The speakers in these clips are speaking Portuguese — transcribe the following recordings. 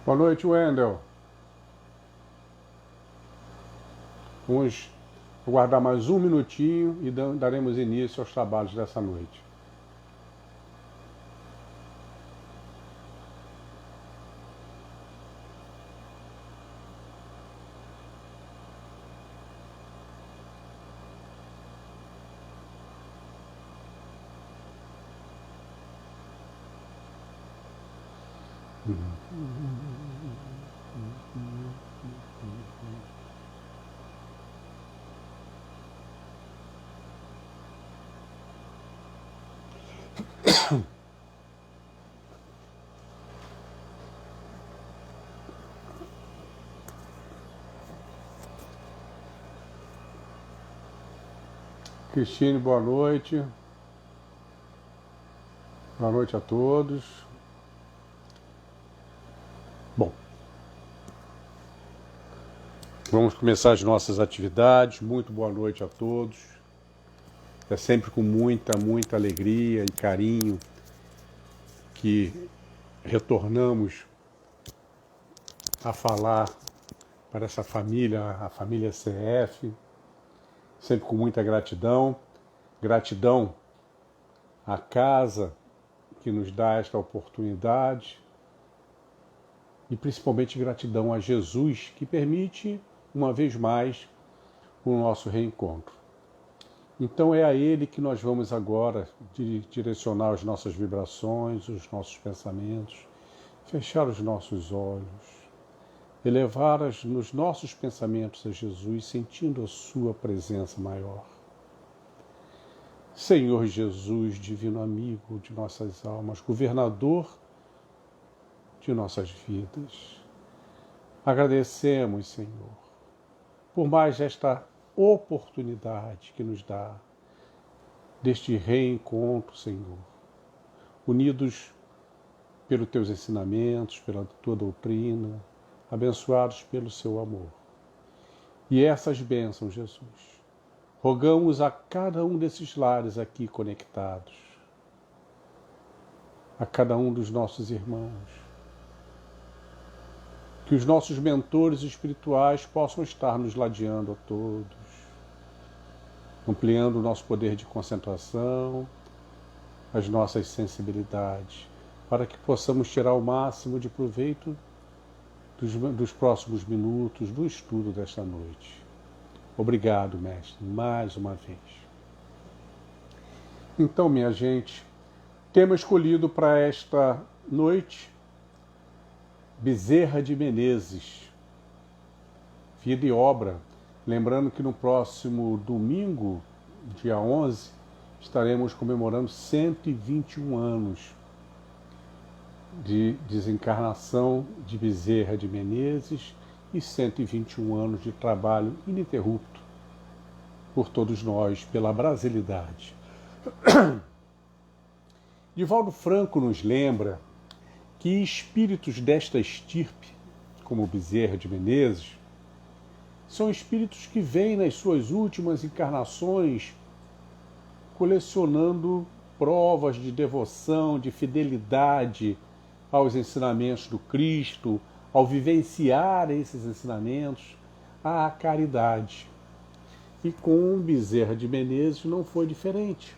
Boa noite, Wendel. Vamos aguardar mais um minutinho e daremos início aos trabalhos dessa noite. Cristine, boa noite. Boa noite a todos. Bom, vamos começar as nossas atividades. Muito boa noite a todos. É sempre com muita alegria e carinho que retornamos a falar para essa família, a família CF, sempre com muita gratidão. Gratidão à casa que nos dá esta oportunidade e principalmente gratidão a Jesus que permite, uma vez mais, o nosso reencontro. Então é a Ele que nós vamos agora direcionar as nossas vibrações, os nossos pensamentos, fechar os nossos olhos, elevar nos nossos pensamentos a Jesus, sentindo a sua presença maior. Senhor Jesus, divino amigo de nossas almas, governador de nossas vidas, agradecemos, Senhor, por mais esta oportunidade que nos dá deste reencontro, Senhor, unidos pelos teus ensinamentos, pela tua doutrina, abençoados pelo seu amor. E essas bênçãos, Jesus, rogamos a cada um desses lares aqui conectados, a cada um dos nossos irmãos, que os nossos mentores espirituais possam estar nos ladeando a todos, ampliando o nosso poder de concentração, as nossas sensibilidades, para que possamos tirar o máximo de proveito dos próximos minutos do estudo desta noite. Obrigado, Mestre, mais uma vez. Então, minha gente, tema escolhido para esta noite, Bezerra de Menezes, vida e obra. Lembrando que no próximo domingo, dia 11, estaremos comemorando 121 anos de desencarnação de Bezerra de Menezes e 121 anos de trabalho ininterrupto por todos nós, pela brasilidade. Divaldo Franco nos lembra que espíritos desta estirpe, como Bezerra de Menezes, são espíritos que vêm nas suas últimas encarnações colecionando provas de devoção, de fidelidade aos ensinamentos do Cristo, ao vivenciar esses ensinamentos, à caridade. E com Bezerra de Menezes não foi diferente.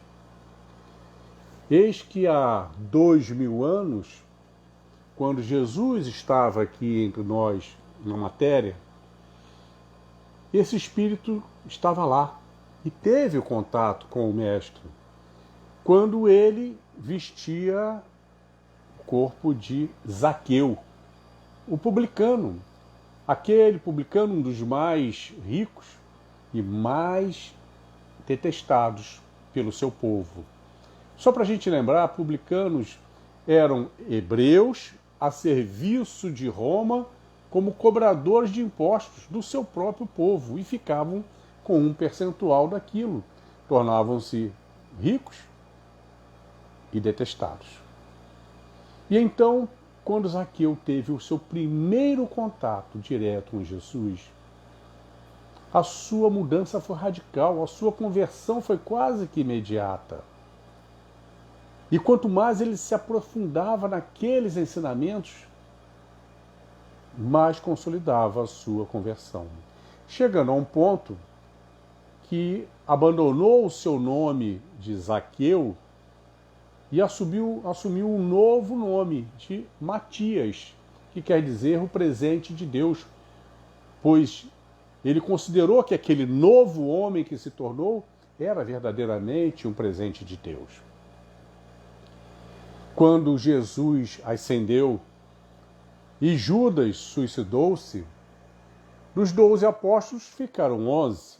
Eis que há 2000 anos, quando Jesus estava aqui entre nós na matéria, esse espírito estava lá e teve o contato com o Mestre, quando ele vestia o corpo de Zaqueu, o publicano, aquele publicano, um dos mais ricos, e mais detestados pelo seu povo. Só para a gente lembrar, publicanos eram hebreus a serviço de Roma como cobradores de impostos do seu próprio povo e ficavam com um percentual daquilo. Tornavam-se ricos e detestados. E então, quando Zaqueu teve o seu primeiro contato direto com Jesus, a sua mudança foi radical, a sua conversão foi quase que imediata. E quanto mais ele se aprofundava naqueles ensinamentos, mais consolidava a sua conversão. Chegando a um ponto que abandonou o seu nome de Zaqueu e assumiu um novo nome de Matias, que quer dizer o presente de Deus, pois ele considerou que aquele novo homem que se tornou era verdadeiramente um presente de Deus. Quando Jesus ascendeu e Judas suicidou-se, dos 12 apóstolos ficaram 11.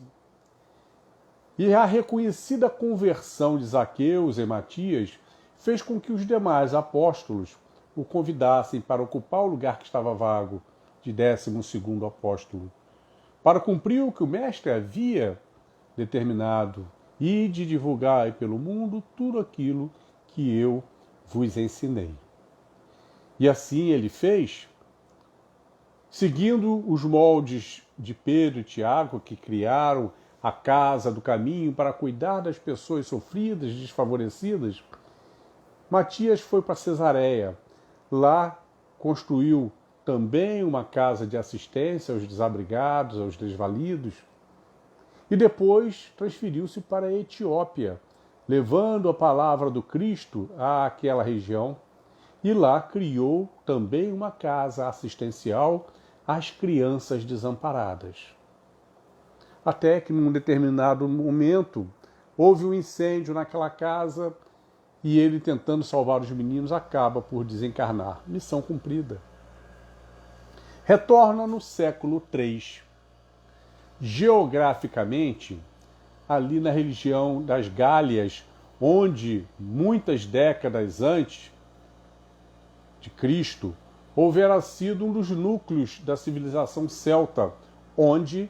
E a reconhecida conversão de Zaqueu e Matias fez com que os demais apóstolos o convidassem para ocupar o lugar que estava vago de 12º apóstolo, para cumprir o que o mestre havia determinado e de divulgar pelo mundo tudo aquilo que eu vos ensinei. E assim ele fez, seguindo os moldes de Pedro e Tiago, que criaram a casa do caminho para cuidar das pessoas sofridas, desfavorecidas. Matias foi para Cesareia. Lá construiu também uma casa de assistência aos desabrigados, aos desvalidos. E depois transferiu-se para a Etiópia, levando a palavra do Cristo àquela região. E lá criou também uma casa assistencial às crianças desamparadas. Até que, num determinado momento, houve um incêndio naquela casa e ele, tentando salvar os meninos, acaba por desencarnar. Missão cumprida. Retorna no século III. Geograficamente, ali na região das Gálias, onde muitas décadas antes de Cristo houvera sido um dos núcleos da civilização celta, onde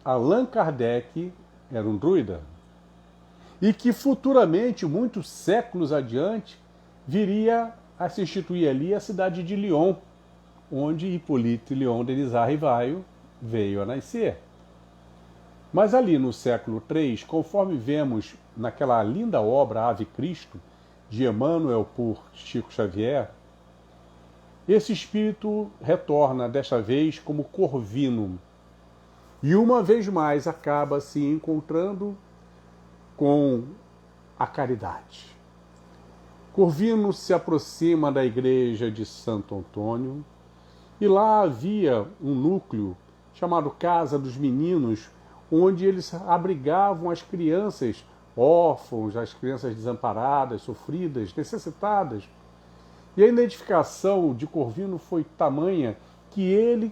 Allan Kardec era um druida, e que futuramente, muitos séculos adiante, viria a se instituir ali a cidade de Lyon, onde Hippolyte Léon Denisard Rivaio veio a nascer. Mas ali no século III, conforme vemos naquela linda obra Ave Cristo, de Emmanuel por Chico Xavier, esse espírito retorna desta vez como Corvino, e uma vez mais acaba se encontrando com a caridade. Corvino se aproxima da igreja de Santo Antônio e lá havia um núcleo chamado Casa dos Meninos, onde eles abrigavam as crianças órfãos, as crianças desamparadas, sofridas, necessitadas. E a identificação de Corvino foi tamanha que ele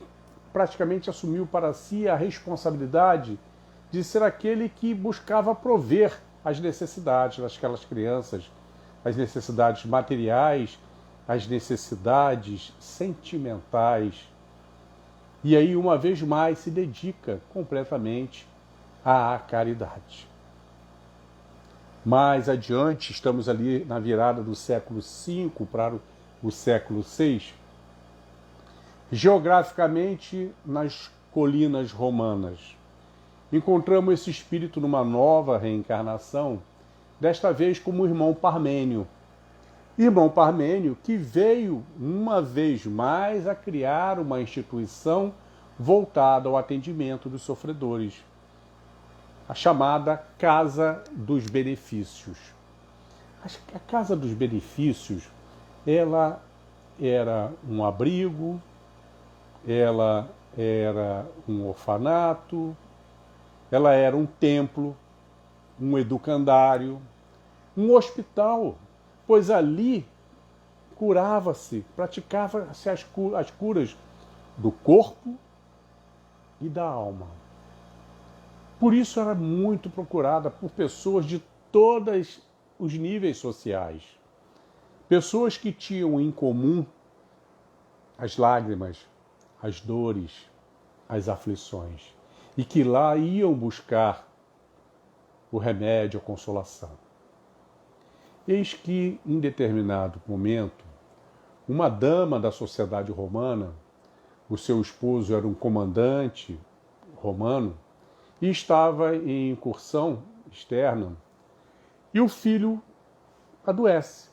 praticamente assumiu para si a responsabilidade de ser aquele que buscava prover as necessidades daquelas crianças, as necessidades materiais, as necessidades sentimentais. E aí, uma vez mais, se dedica completamente à caridade. Mais adiante, estamos ali na virada do século V para o século VI, geograficamente nas colinas romanas. Encontramos esse espírito numa nova reencarnação, desta vez como o irmão Parmênio. Irmão Parmênio que veio uma vez mais a criar uma instituição voltada ao atendimento dos sofredores, a chamada Casa dos Benefícios. A Casa dos Benefícios, ela era um abrigo, ela era um orfanato, ela era um templo, um educandário, um hospital, pois ali curava-se, praticava-se as curas do corpo e da alma. Por isso era muito procurada por pessoas de todos os níveis sociais. Pessoas que tinham em comum as lágrimas, as dores, as aflições, e que lá iam buscar o remédio, a consolação. Eis que, em determinado momento, uma dama da sociedade romana, o seu esposo era um comandante romano, e estava em incursão externa, e o filho adoece.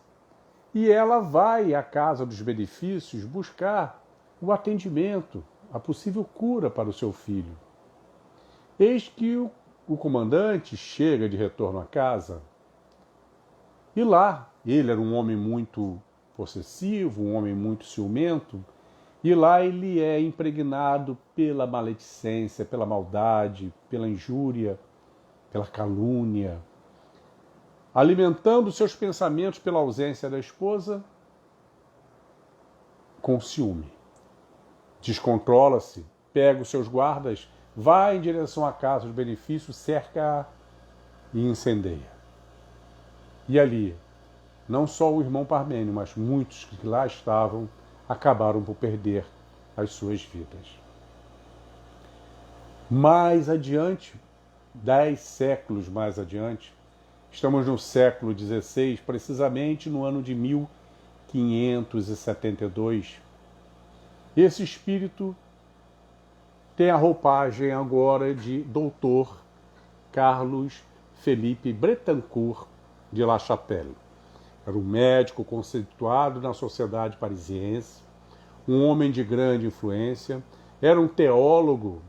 E ela vai à casa dos benefícios buscar o atendimento, a possível cura para o seu filho. Eis que o comandante chega de retorno à casa e lá, ele era um homem muito possessivo, um homem muito ciumento, e lá ele é impregnado pela maledicência, pela maldade, pela injúria, pela calúnia, alimentando seus pensamentos pela ausência da esposa com ciúme. Descontrola-se, pega os seus guardas, vai em direção à casa dos benefícios, cerca-a e incendeia. E ali, não só o irmão Parmênio, mas muitos que lá estavam, acabaram por perder as suas vidas. Mais adiante, 10 séculos mais adiante, estamos no século XVI, precisamente no ano de 1572. Esse espírito tem a roupagem agora de Doutor Carlos Felipe Bretancourt de La Chapelle. Era um médico conceituado na sociedade parisiense, um homem de grande influência, era um teólogo,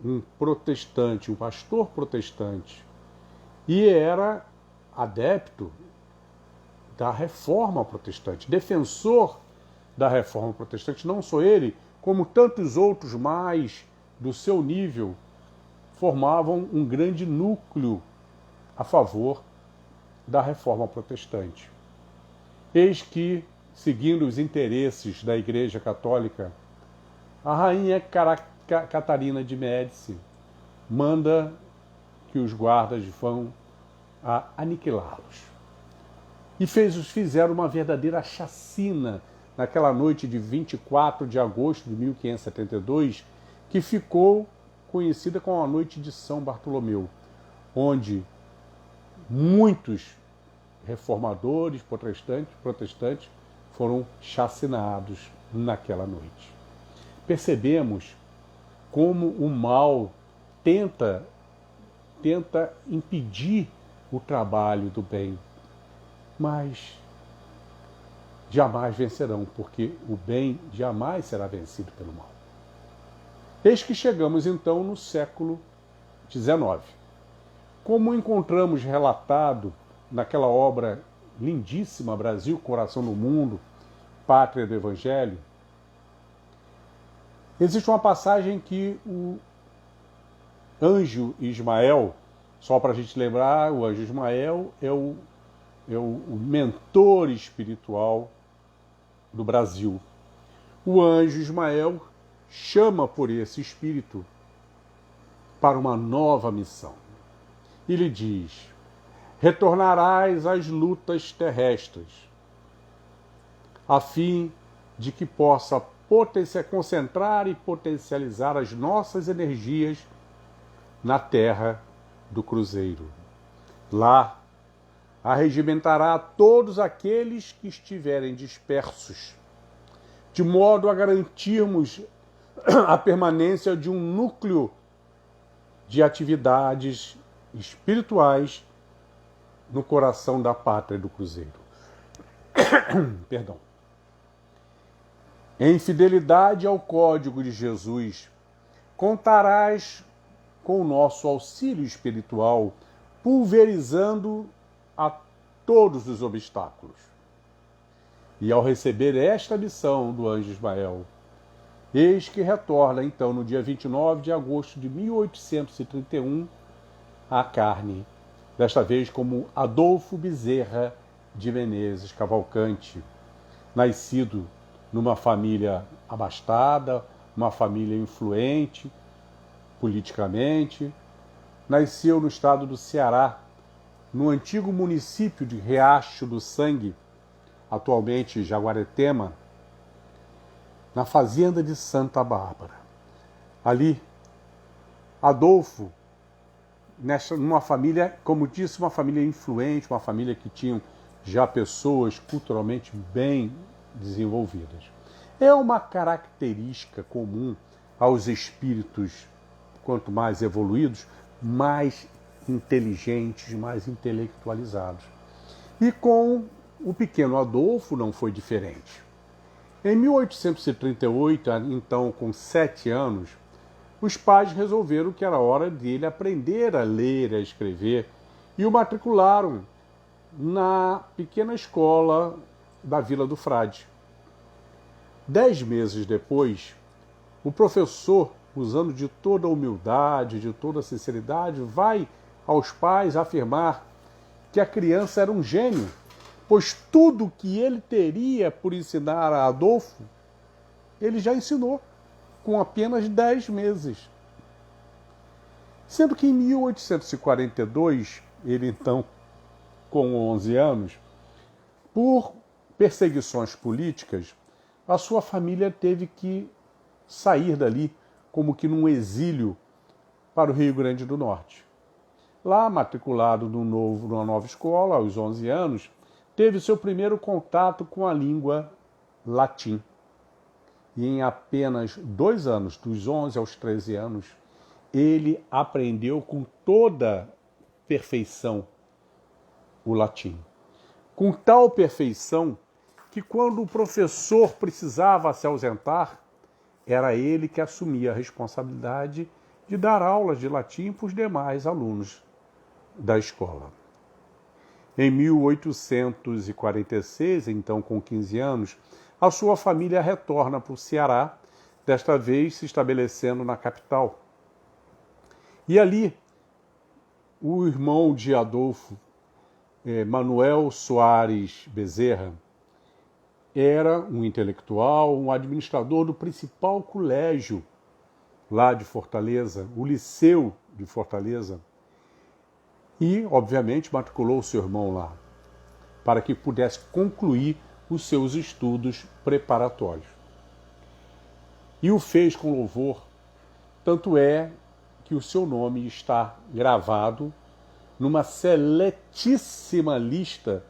um protestante, um pastor protestante, e era adepto da reforma protestante, defensor da reforma protestante. Não só ele, como tantos outros mais do seu nível, formavam um grande núcleo a favor da reforma protestante. Eis que, seguindo os interesses da Igreja Católica, a rainha Catarina de Médici manda que os guardas vão a aniquilá-los. E fizeram uma verdadeira chacina naquela noite de 24 de agosto de 1572, que ficou conhecida como a noite de São Bartolomeu, onde muitos reformadores protestantes foram chacinados naquela noite. Percebemos como o mal tenta impedir o trabalho do bem, mas jamais vencerão, porque o bem jamais será vencido pelo mal. Eis que chegamos então no século XIX. Como encontramos relatado naquela obra lindíssima, Brasil, Coração do Mundo, Pátria do Evangelho, existe uma passagem que o anjo Ismael, só para a gente lembrar, o anjo Ismael é o mentor espiritual do Brasil. O anjo Ismael chama por esse espírito para uma nova missão. E lhe diz: retornarás às lutas terrestres, a fim de que possa concentrar e potencializar as nossas energias na terra do cruzeiro. Lá arregimentará todos aqueles que estiverem dispersos, de modo a garantirmos a permanência de um núcleo de atividades espirituais no coração da pátria do cruzeiro. Perdão. Em fidelidade ao código de Jesus, contarás com o nosso auxílio espiritual, pulverizando a todos os obstáculos. E ao receber esta missão do anjo Ismael, eis que retorna então no dia 29 de agosto de 1831 à carne, desta vez como Adolfo Bezerra de Menezes Cavalcante, nascido numa família abastada, uma família influente politicamente, nasceu no estado do Ceará, no antigo município de Riacho do Sangue, atualmente Jaguaretema, na fazenda de Santa Bárbara. Ali, Adolfo, numa família, como disse, uma família influente, uma família que tinha já pessoas culturalmente bem desenvolvidas. É uma característica comum aos espíritos, quanto mais evoluídos, mais inteligentes, mais intelectualizados. E com o pequeno Adolfo não foi diferente. Em 1838, então com 7 anos, os pais resolveram que era hora dele aprender a ler e a escrever e o matricularam na pequena escola da Vila do Frade. 10 meses depois, o professor, usando de toda a humildade, de toda a sinceridade, vai aos pais afirmar que a criança era um gênio, pois tudo que ele teria por ensinar a Adolfo, ele já ensinou, com apenas 10 meses. Sendo que em 1842, ele então, com 11 anos, por perseguições políticas, a sua família teve que sair dali, como que num exílio, para o Rio Grande do Norte. Lá, matriculado numa nova escola, aos 11 anos, teve seu primeiro contato com a língua latim. E em apenas 2 anos, dos 11 aos 13 anos, ele aprendeu com toda perfeição o latim. Com tal perfeição que quando o professor precisava se ausentar, era ele que assumia a responsabilidade de dar aulas de latim para os demais alunos da escola. Em 1846, então com 15 anos, a sua família retorna para o Ceará, desta vez se estabelecendo na capital. E ali, o irmão de Adolfo, Manuel Soares Bezerra, era um intelectual, um administrador do principal colégio lá de Fortaleza, o Liceu de Fortaleza, e, obviamente, matriculou o seu irmão lá, para que pudesse concluir os seus estudos preparatórios. E o fez com louvor, tanto é que o seu nome está gravado numa seletíssima lista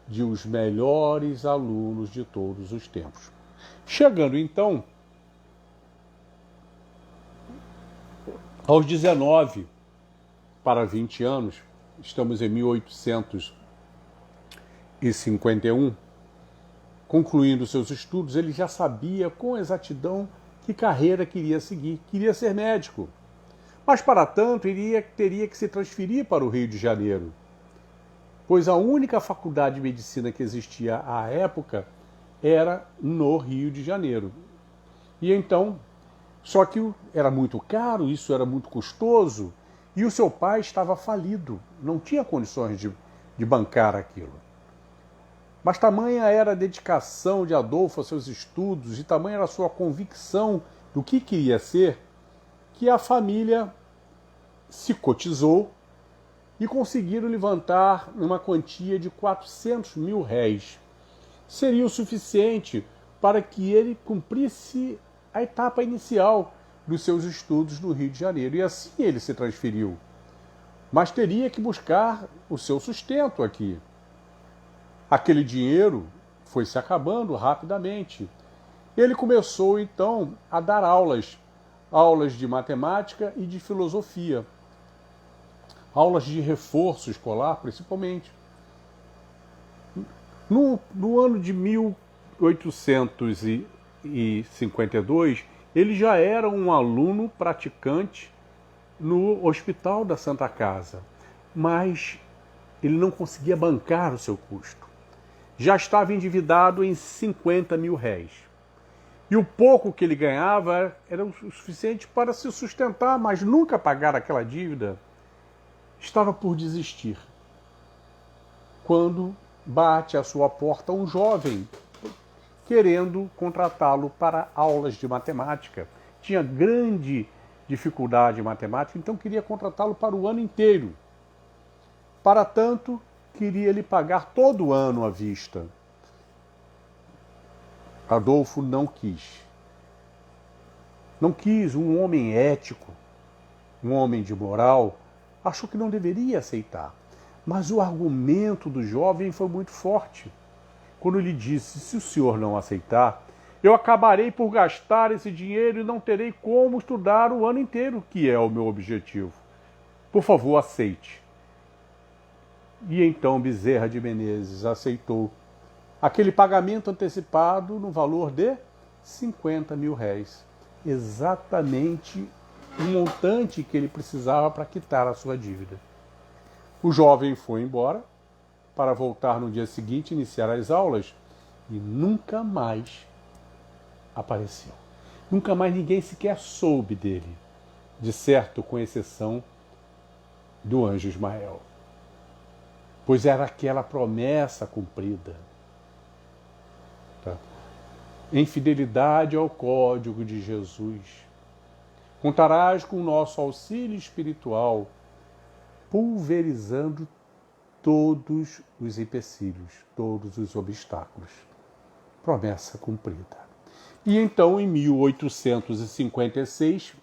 de os melhores alunos de todos os tempos. Chegando, então, aos 19 para 20 anos, estamos em 1851, concluindo seus estudos, ele já sabia com exatidão que carreira queria seguir. Queria ser médico. Mas, para tanto, teria que se transferir para o Rio de Janeiro, pois a única faculdade de medicina que existia à época era no Rio de Janeiro. E então, só que era muito caro, isso era muito custoso, e o seu pai estava falido, não tinha condições de bancar aquilo. Mas tamanha era a dedicação de Adolfo aos seus estudos e tamanha era a sua convicção do que queria ser, que a família se cotizou e conseguiram levantar uma quantia de 400 mil réis. Seria o suficiente para que ele cumprisse a etapa inicial dos seus estudos no Rio de Janeiro. E assim ele se transferiu. Mas teria que buscar o seu sustento aqui. Aquele dinheiro foi se acabando rapidamente. Ele começou, então, a dar aulas de matemática e de filosofia. Aulas de reforço escolar, principalmente. No ano de 1852, ele já era um aluno praticante no Hospital da Santa Casa, mas ele não conseguia bancar o seu custo. Já estava endividado em 50 mil réis. E o pouco que ele ganhava era o suficiente para se sustentar, mas nunca pagar aquela dívida. Estava por desistir, quando bate à sua porta um jovem querendo contratá-lo para aulas de matemática. Tinha grande dificuldade em matemática, então queria contratá-lo para o ano inteiro. Para tanto, queria lhe pagar todo o ano à vista. Adolfo não quis. Não quis, um homem ético, um homem de moral, achou que não deveria aceitar. Mas o argumento do jovem foi muito forte. Quando lhe disse, se o senhor não aceitar, eu acabarei por gastar esse dinheiro e não terei como estudar o ano inteiro, que é o meu objetivo. Por favor, aceite. E então Bezerra de Menezes aceitou aquele pagamento antecipado no valor de 50 mil réis. Exatamente o montante que ele precisava para quitar a sua dívida. O jovem foi embora para voltar no dia seguinte, iniciar as aulas, e nunca mais apareceu. Nunca mais ninguém sequer soube dele, de certo, com exceção do anjo Ismael. Pois era aquela promessa cumprida. Tá? Em fidelidade ao código de Jesus, contarás com o nosso auxílio espiritual, pulverizando todos os empecilhos, todos os obstáculos. Promessa cumprida. E então, em 1856,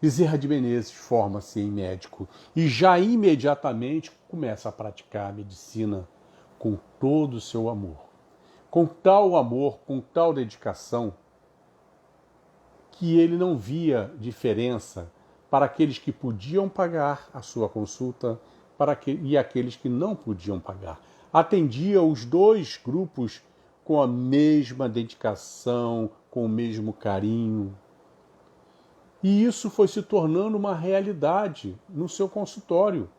Bezerra de Menezes forma-se em médico e já imediatamente começa a praticar a medicina com todo o seu amor. Com tal amor, com tal dedicação, que ele não via diferença para aqueles que podiam pagar a sua consulta e aqueles que não podiam pagar. Atendia os dois grupos com a mesma dedicação, com o mesmo carinho. E isso foi se tornando uma realidade no seu consultório.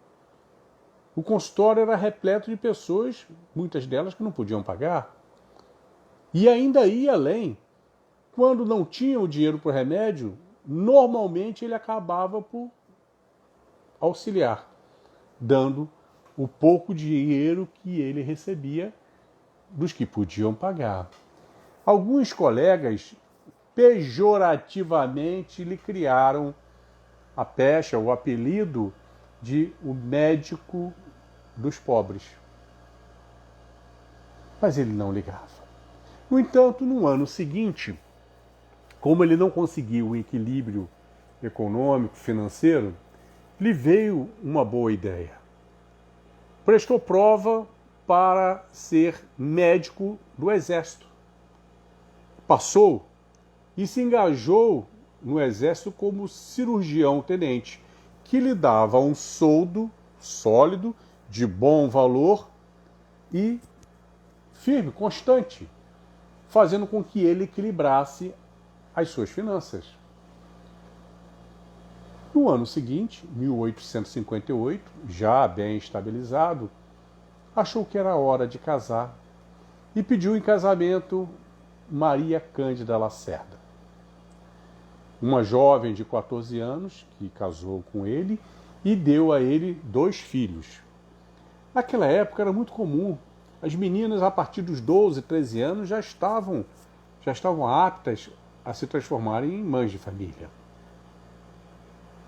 O consultório era repleto de pessoas, muitas delas que não podiam pagar. E ainda ia além. Quando não tinham o dinheiro para o remédio, normalmente ele acabava por auxiliar, dando o pouco dinheiro que ele recebia dos que podiam pagar. Alguns colegas pejorativamente lhe criaram a pecha, o apelido de o médico dos pobres. Mas ele não ligava. No entanto, no ano seguinte, como ele não conseguiu o equilíbrio econômico, financeiro, lhe veio uma boa ideia. Prestou prova para ser médico do Exército. Passou e se engajou no Exército como cirurgião-tenente, que lhe dava um soldo sólido, de bom valor e firme, constante, fazendo com que ele equilibrasse as suas finanças. No ano seguinte, 1858, já bem estabilizado, achou que era hora de casar e pediu em casamento Maria Cândida Lacerda, uma jovem de 14 anos que casou com ele e deu a ele 2 filhos. Naquela época era muito comum. As meninas, a partir dos 12, 13 anos, já estavam aptas a se transformarem em mães de família.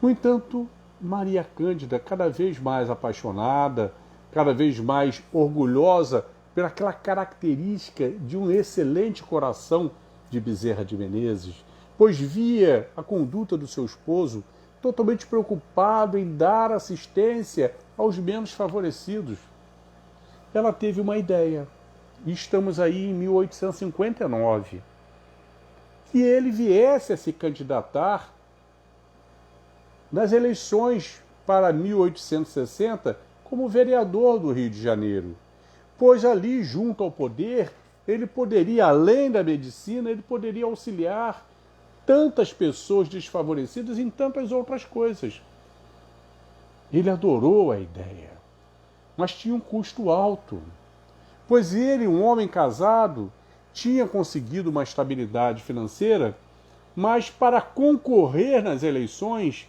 No entanto, Maria Cândida, cada vez mais apaixonada, cada vez mais orgulhosa pelaquela característica de um excelente coração de Bezerra de Menezes, pois via a conduta do seu esposo totalmente preocupado em dar assistência aos menos favorecidos. Ela teve uma ideia, e estamos aí em 1859, que ele viesse a se candidatar nas eleições para 1860 como vereador do Rio de Janeiro, pois ali, junto ao poder, ele poderia, além da medicina, ele poderia auxiliar tantas pessoas desfavorecidas em tantas outras coisas. Ele adorou a ideia, mas tinha um custo alto, pois ele, um homem casado, tinha conseguido uma estabilidade financeira, mas para concorrer nas eleições,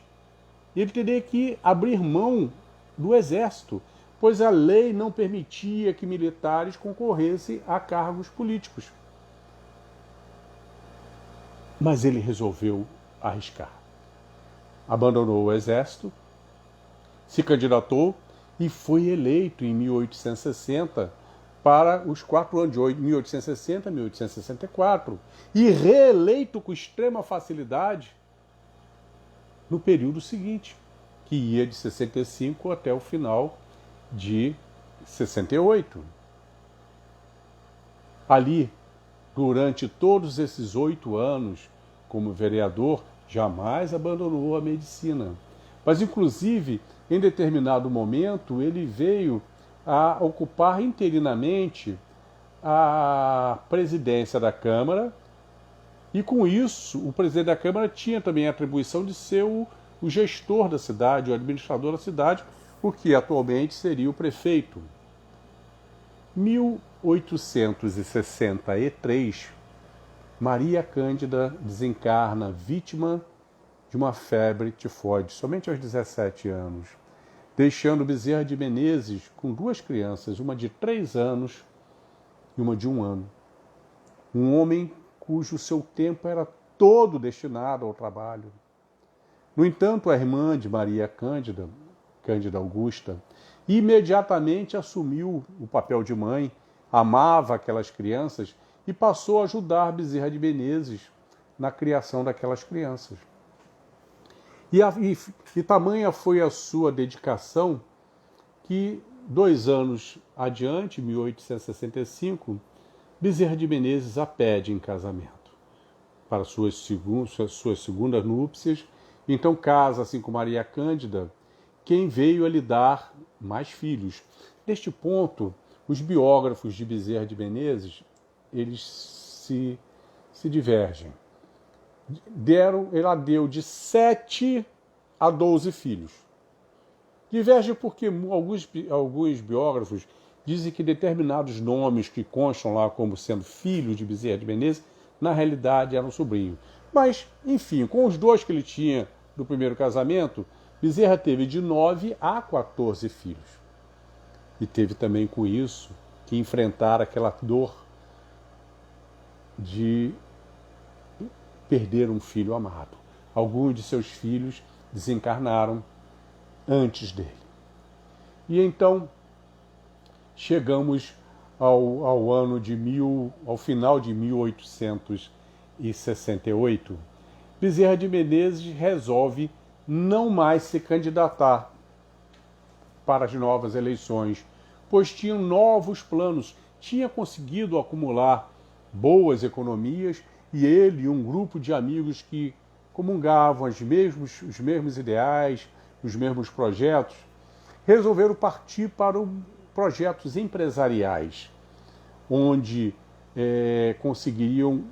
ele teria que abrir mão do exército, pois a lei não permitia que militares concorressem a cargos políticos. Mas ele resolveu arriscar. abandonou o exército, se candidatou e foi eleito em 1860 para os 4 anos de 1860 a 1864 e reeleito com extrema facilidade no período seguinte, que ia de 65 até o final de 68. Ali, durante todos esses 8 anos como vereador, jamais abandonou a medicina. Mas, inclusive, em determinado momento, ele veio a ocupar interinamente a presidência da Câmara, e com isso o presidente da Câmara tinha também a atribuição de ser o gestor da cidade, o administrador da cidade, o que atualmente seria o prefeito. 1863, Maria Cândida desencarna vítima de uma febre tifoide, somente aos 17 anos, deixando Bezerra de Menezes com 2 crianças, uma de 3 anos e uma de 1 ano. Um homem cujo seu tempo era todo destinado ao trabalho. No entanto, a irmã de Maria Cândida, Cândida Augusta, imediatamente assumiu o papel de mãe, amava aquelas crianças e passou a ajudar Bezerra de Menezes na criação daquelas crianças. E tamanha foi a sua dedicação que 2 anos adiante, 1865, Bezerra de Menezes a pede em casamento para suas segundas núpcias. Então casa assim com Maria Cândida, quem veio a lhe dar mais filhos. Neste ponto, os biógrafos de Bezerra de Menezes, eles se divergem. Ela deu de 7 a 12 filhos. Diverge porque alguns biógrafos dizem que determinados nomes que constam lá como sendo filhos de Bezerra de Menezes, na realidade eram sobrinhos. Mas, enfim, com os 2 que ele tinha do primeiro casamento, Bezerra teve de 9 a 14 filhos. E teve também com isso que enfrentar aquela dor de perder um filho amado. Alguns de seus filhos desencarnaram antes dele. E então chegamos ao final de 1868. Bezerra de Menezes resolve não mais se candidatar para as novas eleições, pois tinha novos planos, tinha conseguido acumular boas economias, e ele e um grupo de amigos que comungavam os mesmos ideais, os mesmos projetos, resolveram partir para projetos empresariais, onde conseguiriam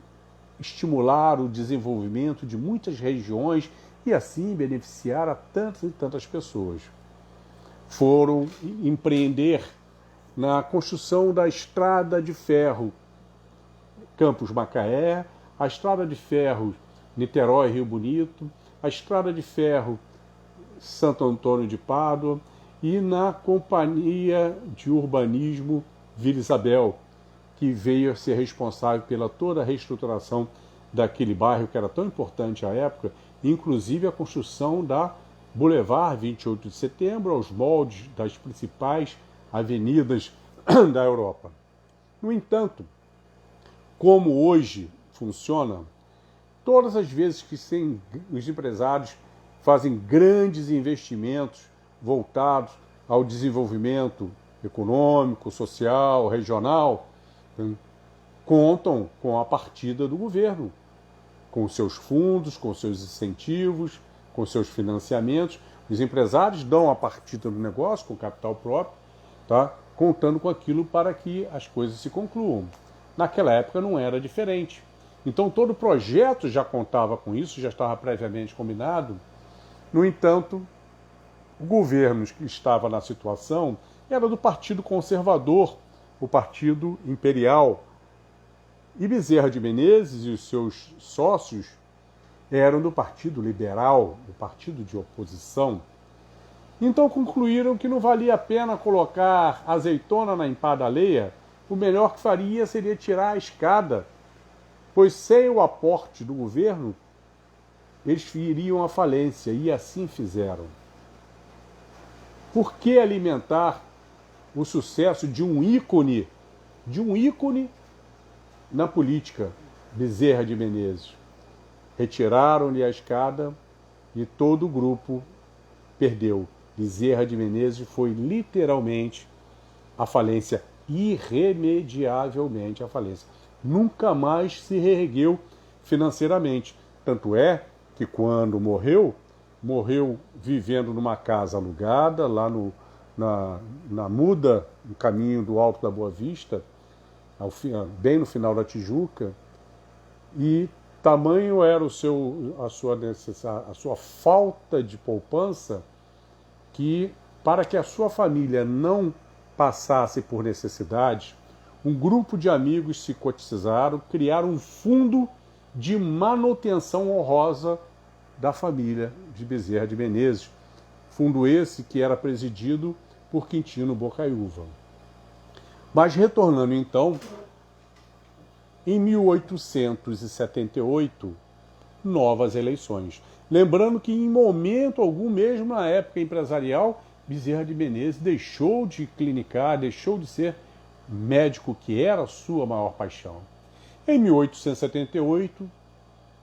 estimular o desenvolvimento de muitas regiões e assim beneficiar a tantas e tantas pessoas. Foram empreender na construção da estrada de ferro Campos-Macaé, a estrada de ferro Niterói-Rio Bonito, a estrada de ferro Santo Antônio de Pádua e na Companhia de Urbanismo Vila Isabel, que veio a ser responsável pela toda a reestruturação daquele bairro que era tão importante à época, inclusive a construção da Boulevard 28 de Setembro, aos moldes das principais avenidas da Europa. No entanto, como hoje funciona, todas as vezes que os empresários fazem grandes investimentos voltados ao desenvolvimento econômico, social, regional, contam com a partida do governo, com seus fundos, com seus incentivos, com seus financiamentos. Os empresários dão a partida do negócio com capital próprio, tá? Contando com aquilo para que as coisas se concluam. Naquela época não era diferente. Então todo o projeto já contava com isso, já estava previamente combinado. No entanto, o governo que estava na situação era do Partido Conservador, o Partido Imperial. E Bezerra de Menezes e os seus sócios eram do Partido Liberal, o partido de oposição. Então concluíram que não valia a pena colocar azeitona na empada alheia, o melhor que faria seria tirar a escada, pois sem o aporte do governo, eles iriam à falência, e assim fizeram. Por que alimentar o sucesso de um ícone na política, Bezerra de Menezes? Retiraram-lhe a escada e todo o grupo perdeu. Bezerra de Menezes foi literalmente à falência, irremediavelmente à falência. Nunca mais se reergueu financeiramente. Tanto é que quando morreu vivendo numa casa alugada, lá na Muda, no caminho do Alto da Boa Vista, bem no final da Tijuca, e tamanho era a sua falta de poupança, que para que a sua família não passasse por necessidade, um grupo de amigos se cotizaram, criaram um fundo de manutenção honrosa da família de Bezerra de Menezes. Fundo esse que era presidido por Quintino Bocaiúva. Mas retornando então, em 1878, novas eleições. Lembrando que em momento algum, mesmo na época empresarial, Bezerra de Menezes deixou de clinicar, deixou de ser médico, que era a sua maior paixão. Em 1878,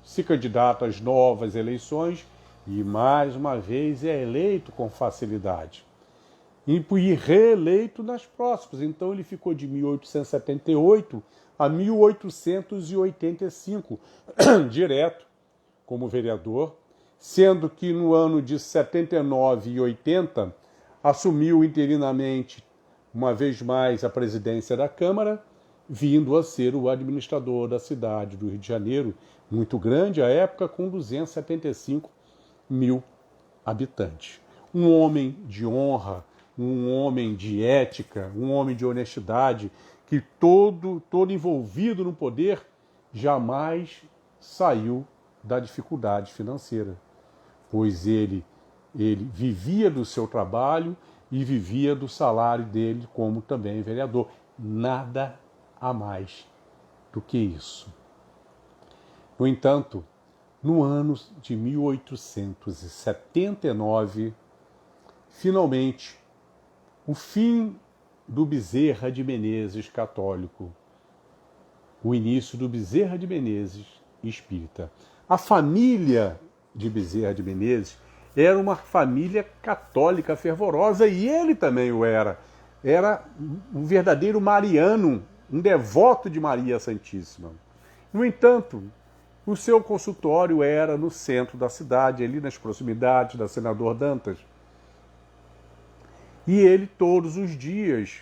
se candidata às novas eleições e, mais uma vez, é eleito com facilidade. E reeleito nas próximas. Então, ele ficou de 1878 a 1885, direto como vereador, sendo que no ano de 79 e 80 assumiu interinamente, uma vez mais, a presidência da Câmara, vindo a ser o administrador da cidade do Rio de Janeiro, muito grande à época, com 275 mil habitantes. Um homem de honra, um homem de ética, um homem de honestidade, que todo envolvido no poder jamais saiu da dificuldade financeira, pois ele vivia do seu trabalho e vivia do salário dele como também vereador. Nada a mais do que isso. No entanto, no ano de 1879, finalmente, o fim do Bezerra de Menezes católico, o início do Bezerra de Menezes espírita. A família de Bezerra de Menezes era uma família católica fervorosa, e ele também o era. Era um verdadeiro mariano, um devoto de Maria Santíssima. No entanto, o seu consultório era no centro da cidade, ali nas proximidades da Senador Dantas. E ele, todos os dias,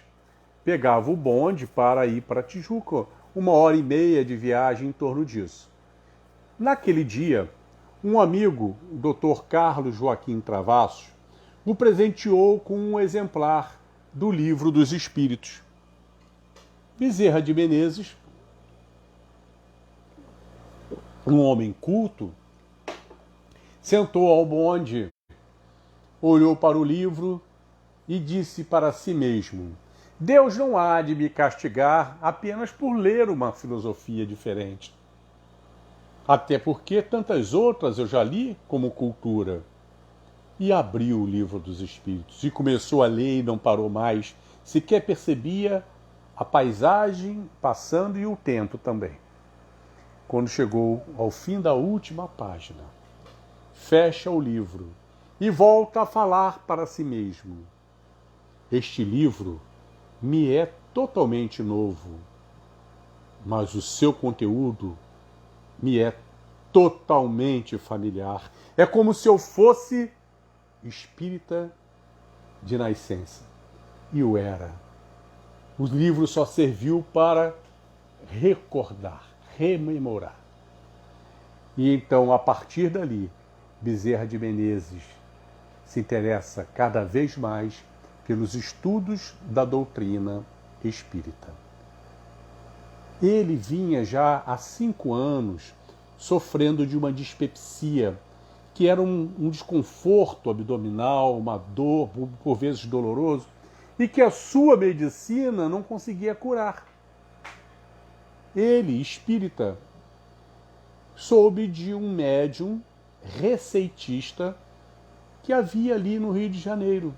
pegava o bonde para ir para Tijuca, 1h30 de viagem em torno disso. Naquele dia, um amigo, o Dr. Carlos Joaquim Travassos, o presenteou com um exemplar do Livro dos Espíritos. Bezerra de Menezes, um homem culto, sentou ao bonde, olhou para o livro e disse para si mesmo: Deus não há de me castigar apenas por ler uma filosofia diferente. Até porque tantas outras eu já li como cultura. E abriu o Livro dos Espíritos e começou a ler e não parou mais, sequer percebia a paisagem passando e o tempo também. Quando chegou ao fim da última página, fecha o livro e volta a falar para si mesmo: Este livro me é totalmente novo, mas o seu conteúdo me é totalmente familiar. É como se eu fosse espírita de nascença. E o era. O livro só serviu para recordar, rememorar. E então, a partir dali, Bezerra de Menezes se interessa cada vez mais pelos estudos da doutrina espírita. Ele vinha já há 5 anos sofrendo de uma dispepsia, que era um desconforto abdominal, uma dor, por vezes doloroso, e que a sua medicina não conseguia curar. Ele, espírita, soube de um médium receitista que havia ali no Rio de Janeiro.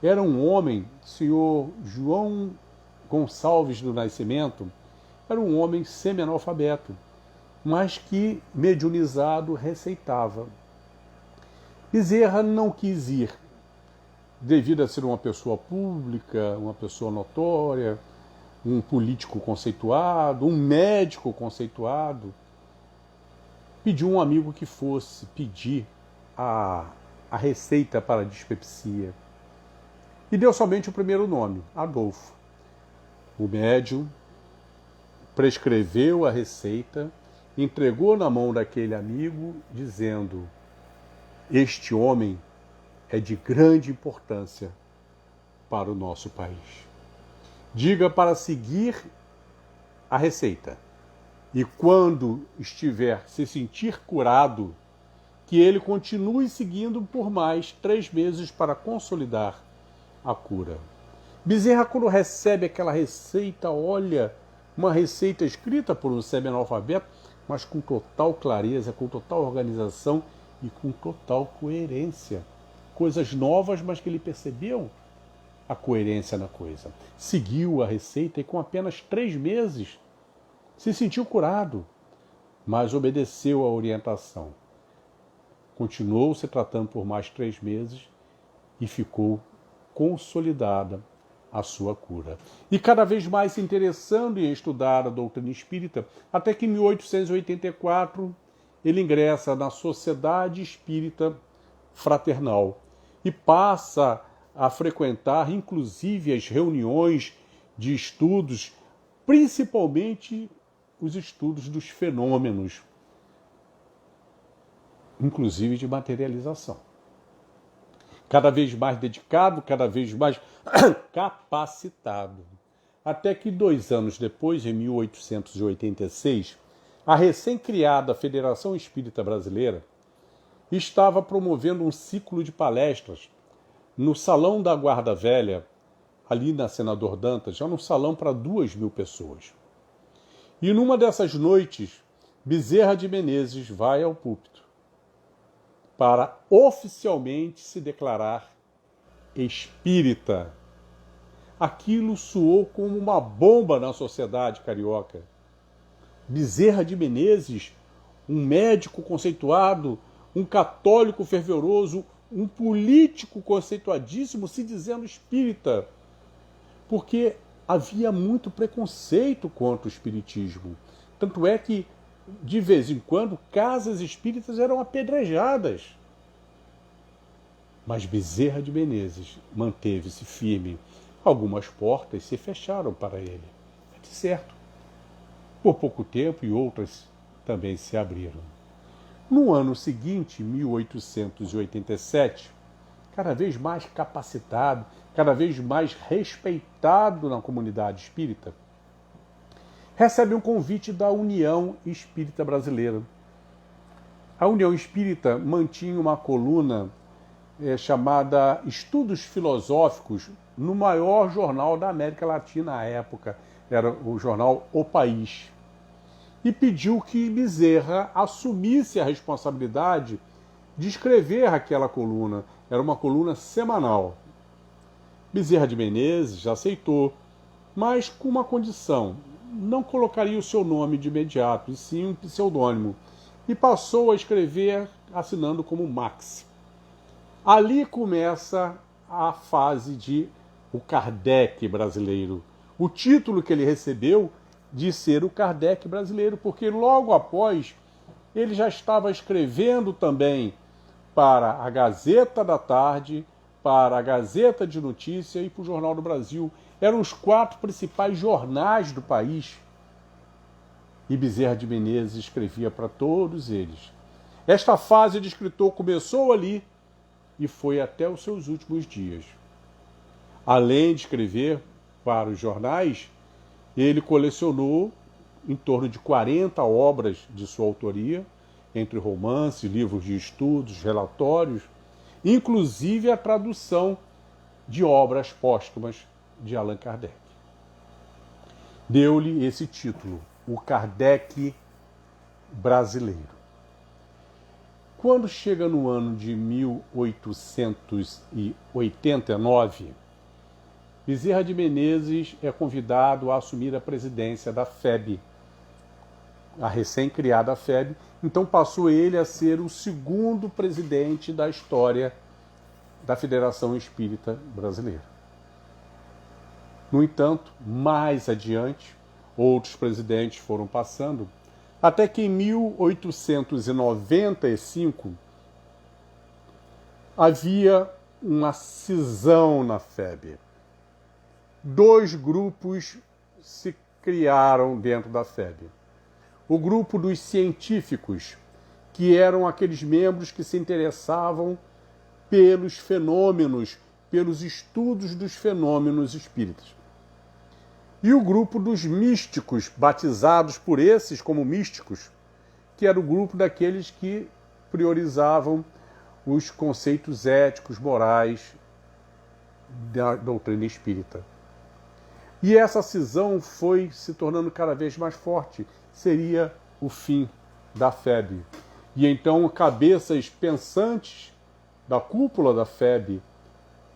Era um homem, senhor João Gonçalves do Nascimento, era um homem semi-analfabeto, mas que, mediunizado, receitava. Bezerra não quis ir, devido a ser uma pessoa pública, uma pessoa notória, um político conceituado, um médico conceituado. Pediu um amigo que fosse pedir a receita para a dispepsia. E deu somente o primeiro nome, Adolfo. O médium prescreveu a receita, entregou na mão daquele amigo, dizendo: este homem é de grande importância para o nosso país. Diga para seguir a receita. E quando estiver se sentir curado, que ele continue seguindo por mais 3 meses para consolidar a cura. Bezerra, quando recebe aquela receita, olha, uma receita escrita por um semi-analfabeto, mas com total clareza, com total organização e com total coerência. Coisas novas, mas que ele percebeu a coerência na coisa. Seguiu a receita e com apenas 3 meses se sentiu curado, mas obedeceu à orientação. Continuou se tratando por mais 3 meses e ficou consolidada a sua cura. E cada vez mais se interessando em estudar a doutrina espírita, até que em 1884 ele ingressa na Sociedade Espírita Fraternal e passa a frequentar inclusive as reuniões de estudos, principalmente os estudos dos fenômenos, inclusive de materialização. Cada vez mais dedicado, cada vez mais capacitado. Até que 2 anos depois, em 1886, a recém-criada Federação Espírita Brasileira estava promovendo um ciclo de palestras no Salão da Guarda Velha, ali na Senador Dantas, já num salão para 2.000 pessoas. E numa dessas noites, Bezerra de Menezes vai ao púlpito para oficialmente se declarar espírita. Aquilo soou como uma bomba na sociedade carioca. Bezerra de Menezes, um médico conceituado, um católico fervoroso, um político conceituadíssimo, se dizendo espírita. Porque havia muito preconceito contra o espiritismo. Tanto é que, de vez em quando, casas espíritas eram apedrejadas. Mas Bezerra de Menezes manteve-se firme. Algumas portas se fecharam para ele. É de certo. Por pouco tempo, e outras também se abriram. No ano seguinte, 1887, cada vez mais capacitado, cada vez mais respeitado na comunidade espírita, recebe um convite da União Espírita Brasileira. A União Espírita mantinha uma coluna chamada Estudos Filosóficos no maior jornal da América Latina à época, era o jornal O País, e pediu que Bezerra assumisse a responsabilidade de escrever aquela coluna. Era uma coluna semanal. Bezerra de Menezes aceitou, mas com uma condição: não colocaria o seu nome de imediato, e sim um pseudônimo, e passou a escrever assinando como Max. Ali começa a fase de o Kardec brasileiro. O título que ele recebeu de ser o Kardec brasileiro, porque logo após ele já estava escrevendo também para a Gazeta da Tarde, para a Gazeta de Notícia e para o Jornal do Brasil. Eram os 4 principais jornais do país. E Bezerra de Menezes escrevia para todos eles. Esta fase de escritor começou ali e foi até os seus últimos dias. Além de escrever para os jornais, ele colecionou em torno de 40 obras de sua autoria, entre romances, livros de estudos, relatórios, inclusive a tradução de obras póstumas de Allan Kardec. Deu-lhe esse título, o Kardec brasileiro. Quando chega no ano de 1889, Bezerra de Menezes é convidado a assumir a presidência da FEB, a recém-criada FEB. Então passou ele a ser o segundo presidente da história da Federação Espírita Brasileira. No entanto, mais adiante, outros presidentes foram passando, até que em 1895 havia uma cisão na FEB. Dois grupos se criaram dentro da FEB. O grupo dos científicos, que eram aqueles membros que se interessavam pelos fenômenos, pelos estudos dos fenômenos espíritas. E o grupo dos místicos, batizados por esses como místicos, que era o grupo daqueles que priorizavam os conceitos éticos, morais da doutrina espírita. E essa cisão foi se tornando cada vez mais forte. Seria o fim da FEB. E então cabeças pensantes da cúpula da FEB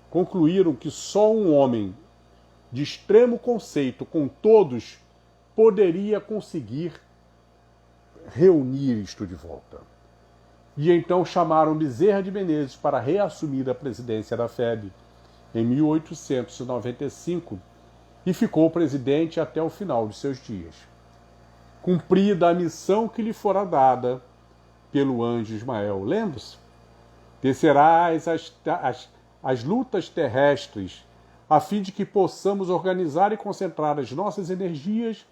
concluíram que só um homem de extremo conceito com todos poderia conseguir reunir isto de volta. E então chamaram Bezerra de Menezes para reassumir a presidência da FEB em 1895 e ficou presidente até o final de seus dias. Cumprida a missão que lhe fora dada pelo anjo Ismael. Lembre-se, descerás as lutas terrestres, a fim de que possamos organizar e concentrar as nossas energias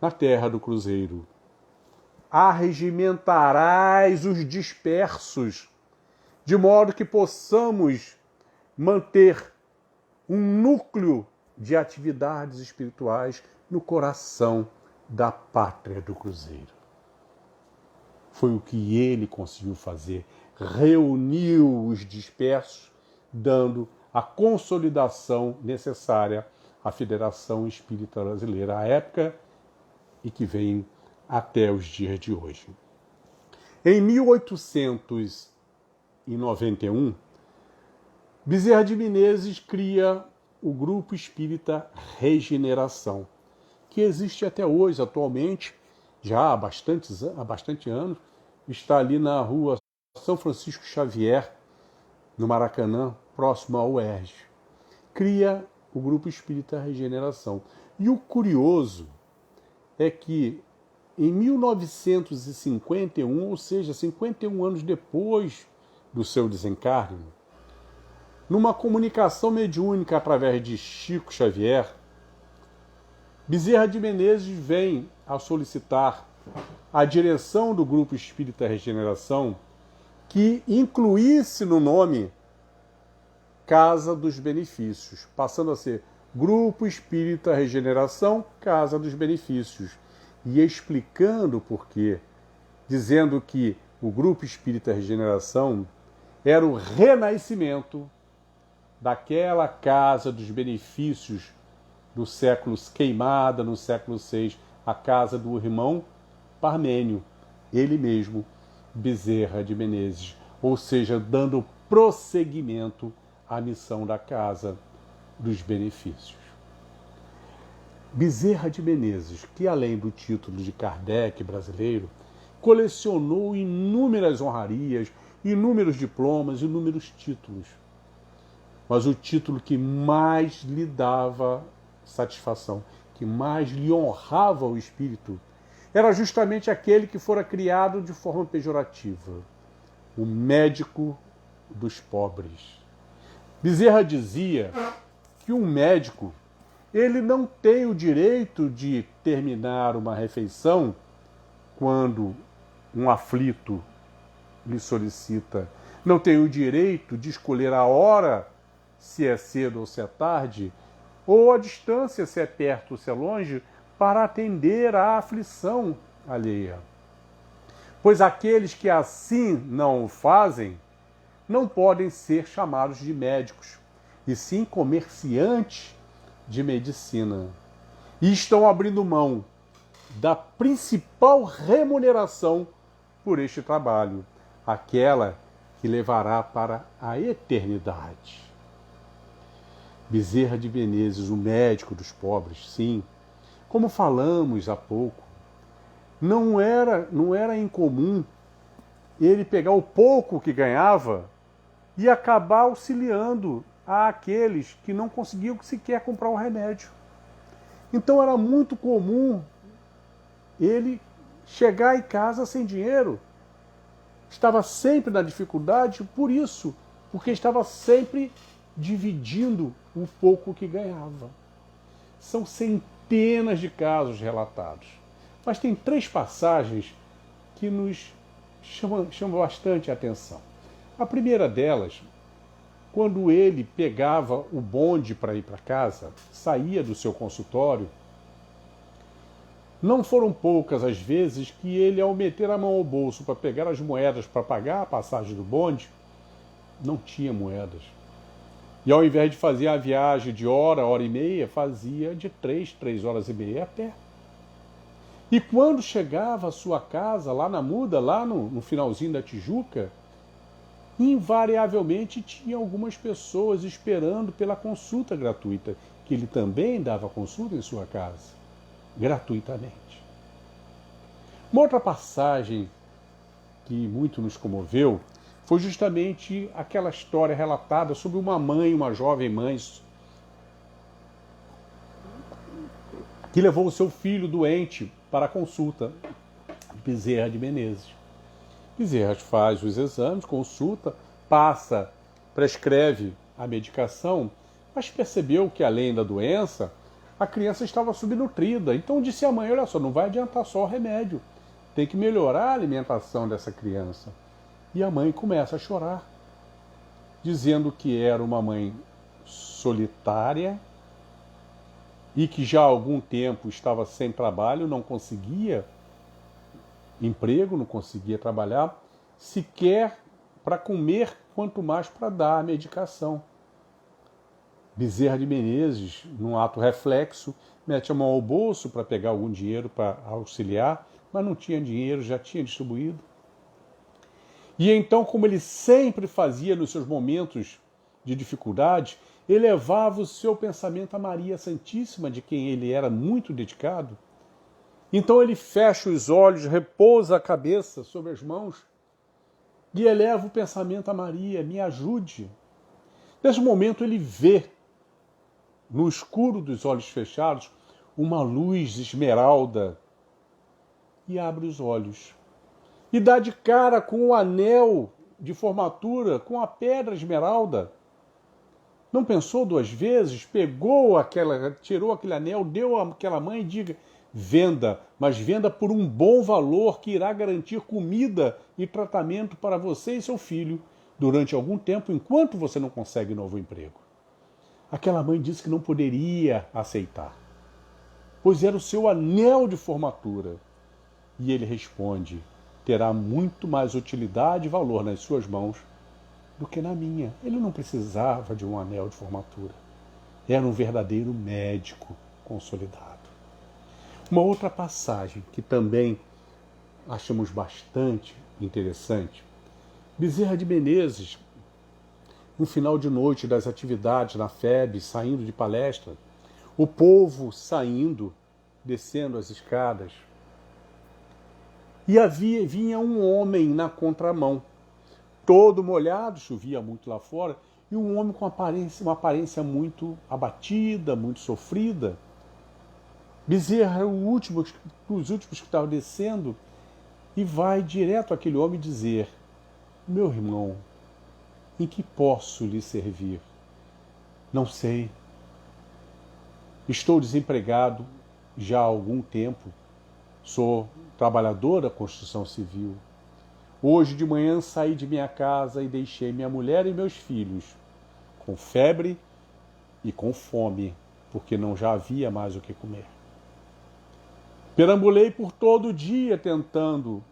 na terra do cruzeiro. Arregimentarás os dispersos, de modo que possamos manter um núcleo de atividades espirituais no coração da pátria do cruzeiro. Foi o que ele conseguiu fazer. Reuniu os dispersos, dando a consolidação necessária à Federação Espírita Brasileira, à época e que vem até os dias de hoje. Em 1891, Bezerra de Menezes cria o Grupo Espírita Regeneração, que existe até hoje, atualmente, já há bastante anos, está ali na rua São Francisco Xavier, no Maracanã, próximo ao UERJ. Cria o Grupo Espírita Regeneração. E o curioso é que em 1951, ou seja, 51 anos depois do seu desencarne, numa comunicação mediúnica através de Chico Xavier, Bezerra de Menezes vem a solicitar a direção do Grupo Espírita Regeneração que incluísse no nome Casa dos Benefícios, passando a ser Grupo Espírita Regeneração, Casa dos Benefícios, e explicando o porquê, dizendo que o Grupo Espírita Regeneração era o renascimento daquela Casa dos Benefícios do século queimada, no século VI, a casa do irmão Parmênio, ele mesmo, Bezerra de Menezes, ou seja, dando prosseguimento à missão da Casa dos Benefícios. Bezerra de Menezes, que além do título de Kardec brasileiro, colecionou inúmeras honrarias, inúmeros diplomas, inúmeros títulos. Mas o título que mais lhe dava satisfação, que mais lhe honrava o espírito, era justamente aquele que fora criado de forma pejorativa, o médico dos pobres. Bezerra dizia que um médico, ele não tem o direito de terminar uma refeição quando um aflito lhe solicita, não tem o direito de escolher a hora, se é cedo ou se é tarde, ou a distância, se é perto ou se é longe, para atender à aflição alheia. Pois aqueles que assim não o fazem, não podem ser chamados de médicos, e sim comerciantes de medicina. E estão abrindo mão da principal remuneração por este trabalho, aquela que levará para a eternidade. Bezerra de Menezes, o médico dos pobres, sim, como falamos há pouco, não era incomum ele pegar o pouco que ganhava e acabar auxiliando àqueles que não conseguiam sequer comprar um remédio. Então era muito comum ele chegar em casa sem dinheiro. Estava sempre na dificuldade por isso, porque estava sempre dividindo o pouco que ganhava. São centenas de casos relatados. Mas tem 3 passagens que nos chamam bastante a atenção. A primeira delas, quando ele pegava o bonde para ir para casa, saía do seu consultório, não foram poucas as vezes que ele, ao meter a mão ao bolso para pegar as moedas para pagar a passagem do bonde, não tinha moedas. E ao invés de fazer a viagem de hora e meia, fazia de 3 horas e meia a pé. E quando chegava à sua casa, lá na Muda, lá no finalzinho da Tijuca, invariavelmente tinha algumas pessoas esperando pela consulta gratuita, que ele também dava consulta em sua casa, gratuitamente. Uma outra passagem que muito nos comoveu foi justamente aquela história relatada sobre uma jovem mãe, que levou o seu filho doente para a consulta, Bezerra de Menezes. Bezerra faz os exames, consulta, prescreve a medicação, mas percebeu que, além da doença, a criança estava subnutrida. Então disse à mãe, olha só, não vai adiantar só o remédio, tem que melhorar a alimentação dessa criança. E a mãe começa a chorar, dizendo que era uma mãe solitária e que já há algum tempo estava sem trabalho, não conseguia emprego, não conseguia trabalhar, sequer para comer, quanto mais para dar a medicação. Bezerra de Menezes, num ato reflexo, mete a mão ao bolso para pegar algum dinheiro para auxiliar, mas não tinha dinheiro, já tinha distribuído. E então, como ele sempre fazia nos seus momentos de dificuldade, ele levava o seu pensamento a Maria Santíssima, de quem ele era muito dedicado. Então ele fecha os olhos, repousa a cabeça sobre as mãos e eleva o pensamento a Maria, me ajude. Nesse momento ele vê, no escuro dos olhos fechados, uma luz esmeralda e abre os olhos. E dá de cara com o anel de formatura, com a pedra esmeralda. Não pensou 2 vezes, tirou aquele anel, deu àquela mãe e diga, venda, mas venda por um bom valor que irá garantir comida e tratamento para você e seu filho durante algum tempo, enquanto você não consegue novo emprego. Aquela mãe disse que não poderia aceitar, pois era o seu anel de formatura. E ele responde, terá muito mais utilidade e valor nas suas mãos do que na minha. Ele não precisava de um anel de formatura. Era um verdadeiro médico consolidado. Uma outra passagem que também achamos bastante interessante. Bezerra de Menezes, no final de noite das atividades na FEB, saindo de palestra, o povo saindo, descendo as escadas, e vinha um homem na contramão, todo molhado, chovia muito lá fora, e um homem com uma aparência muito abatida, muito sofrida. Bezerra era dos últimos que estavam descendo e vai direto àquele homem dizer, meu irmão, em que posso lhe servir? Não sei. Estou desempregado já há algum tempo. Sou trabalhador da construção civil. Hoje de manhã saí de minha casa e deixei minha mulher e meus filhos com febre e com fome, porque não já havia mais o que comer. Perambulei por todo o dia tentando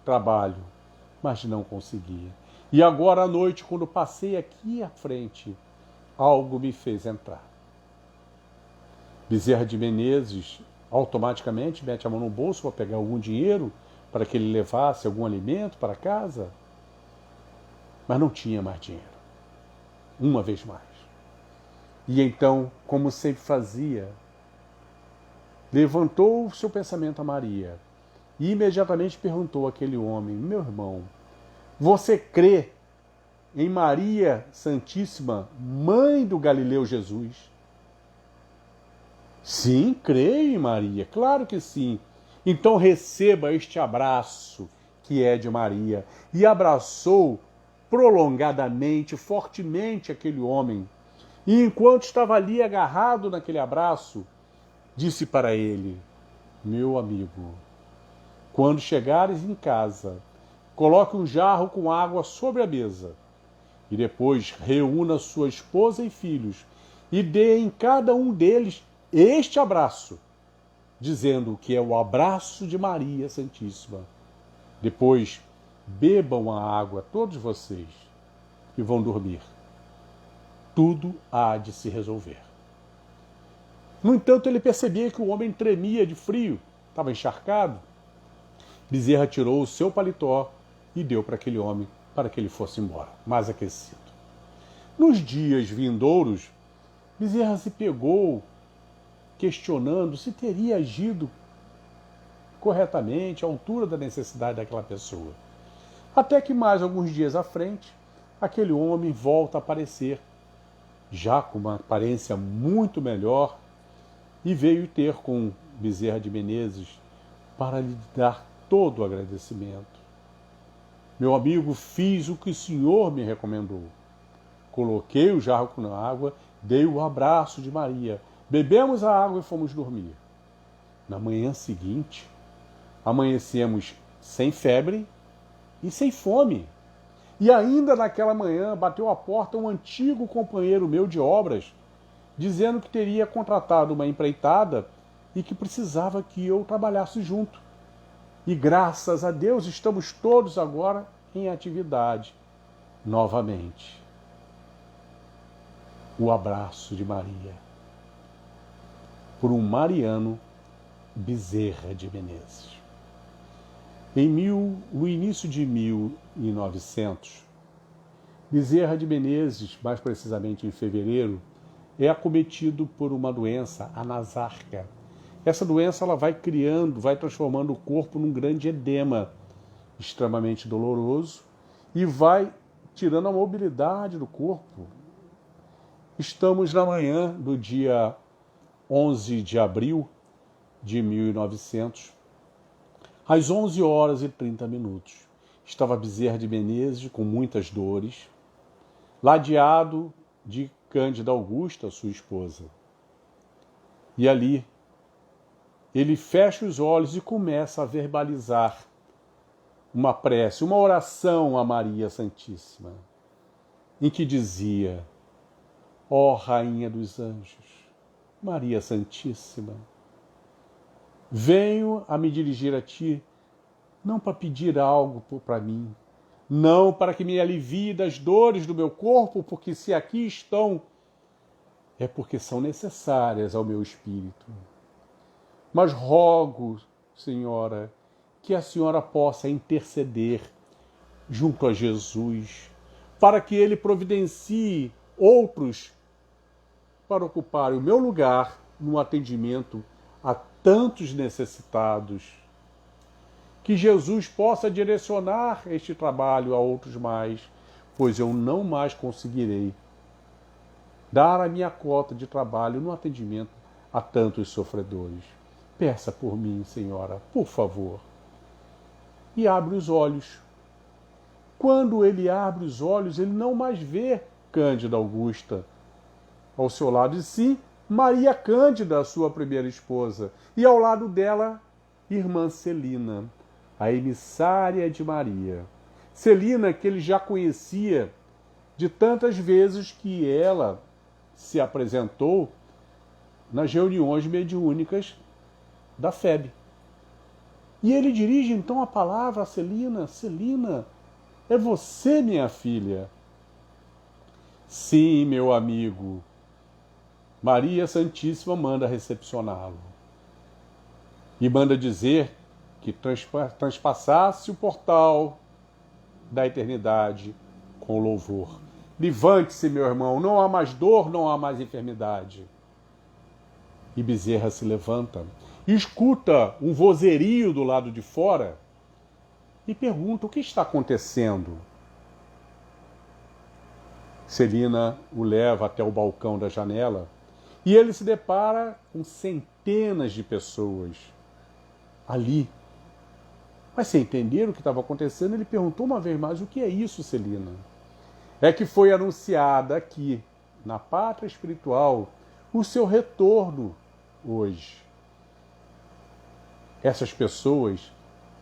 trabalho, mas não conseguia. E agora à noite, quando passei aqui à frente, algo me fez entrar. Bezerra de Menezes automaticamente mete a mão no bolso para pegar algum dinheiro, para que ele levasse algum alimento para casa, mas não tinha mais dinheiro, uma vez mais. E então, como sempre fazia, levantou o seu pensamento a Maria e imediatamente perguntou àquele homem: meu irmão, você crê em Maria Santíssima, mãe do Galileu Jesus? Sim, creio em Maria, claro que sim. Então receba este abraço que é de Maria. E abraçou prolongadamente, fortemente aquele homem. E enquanto estava ali agarrado naquele abraço, disse para ele: meu amigo, quando chegares em casa, coloque um jarro com água sobre a mesa e depois reúna sua esposa e filhos e dê em cada um deles este abraço, dizendo que é o abraço de Maria Santíssima. Depois bebam a água todos vocês e vão dormir. Tudo há de se resolver. No entanto, ele percebia que o homem tremia de frio, estava encharcado. Bezerra tirou o seu paletó e deu para aquele homem para que ele fosse embora, mais aquecido. Nos dias vindouros, Bezerra se pegou questionando se teria agido corretamente, à altura da necessidade daquela pessoa. Até que mais alguns dias à frente, aquele homem volta a aparecer, já com uma aparência muito melhor, e veio ter com Bezerra de Menezes para lhe dar todo o agradecimento. Meu amigo, fiz o que o senhor me recomendou. Coloquei o jarro com água, dei o abraço de Maria, bebemos a água e fomos dormir. Na manhã seguinte, amanhecemos sem febre e sem fome. E ainda naquela manhã bateu à porta um antigo companheiro meu de obras, dizendo que teria contratado uma empreitada e que precisava que eu trabalhasse junto. E graças a Deus estamos todos agora em atividade novamente. O abraço de Maria, por um Mariano Bezerra de Menezes. No início de 1900, Bezerra de Menezes, mais precisamente em fevereiro, é acometido por uma doença, a nasarca. Essa doença ela vai transformando o corpo num grande edema, extremamente doloroso, e vai tirando a mobilidade do corpo. Estamos na manhã do dia 11 de abril de 1900, às 11 horas e 30 minutos. Estava Bezerra de Menezes com muitas dores, ladeado de Cândida Augusta, sua esposa. E ali, ele fecha os olhos e começa a verbalizar uma prece, uma oração a Maria Santíssima, em que dizia: ó Rainha dos Anjos, Maria Santíssima, venho a me dirigir a ti, não para pedir algo para mim, não para que me alivie das dores do meu corpo, porque se aqui estão, é porque são necessárias ao meu espírito. Mas rogo, Senhora, que a Senhora possa interceder junto a Jesus, para que ele providencie outros para ocupar o meu lugar no atendimento a tantos necessitados. Que Jesus possa direcionar este trabalho a outros mais, pois eu não mais conseguirei dar a minha cota de trabalho no atendimento a tantos sofredores. Peça por mim, Senhora, por favor. E abre os olhos. Quando ele abre os olhos, ele não mais vê Cândida Augusta ao seu lado, e sim Maria Cândida, a sua primeira esposa, e ao lado dela, irmã Celina, a emissária de Maria. Celina, que ele já conhecia de tantas vezes que ela se apresentou nas reuniões mediúnicas da FEB. E ele dirige então a palavra a Celina: Celina, é você, minha filha? Sim, meu amigo. Maria Santíssima manda recepcioná-lo. E manda dizer que transpassasse o portal da eternidade com louvor. Levante-se, meu irmão, não há mais dor, não há mais enfermidade. E Bezerra se levanta, escuta um vozerio do lado de fora e pergunta: o que está acontecendo? Celina o leva até o balcão da janela e ele se depara com centenas de pessoas ali. Mas sem entender o que estava acontecendo, ele perguntou uma vez mais: o que é isso, Celina? É que foi anunciada aqui, na pátria espiritual, o seu retorno hoje. Essas pessoas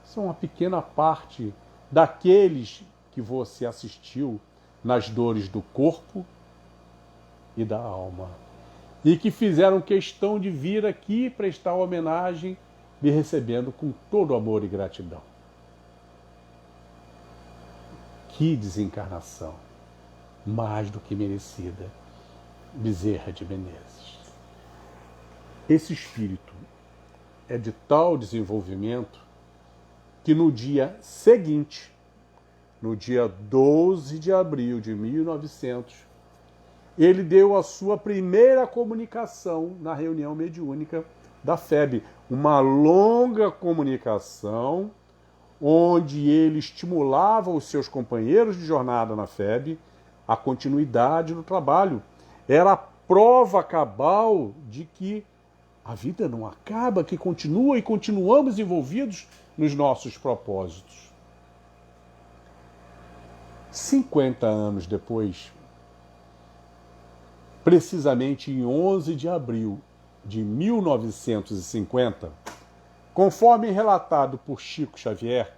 são uma pequena parte daqueles que você assistiu nas dores do corpo e da alma, e que fizeram questão de vir aqui prestar homenagem, me recebendo com todo amor e gratidão. Que desencarnação, mais do que merecida, Bezerra de Menezes. Esse espírito é de tal desenvolvimento que no dia seguinte, no dia 12 de abril de 1900, ele deu a sua primeira comunicação na reunião mediúnica da FEB. Uma longa comunicação onde ele estimulava os seus companheiros de jornada na FEB a continuidade do trabalho. Era a prova cabal de que a vida não acaba, que continua e continuamos envolvidos nos nossos propósitos. 50 anos depois, precisamente em 11 de abril de 1950, conforme relatado por Chico Xavier,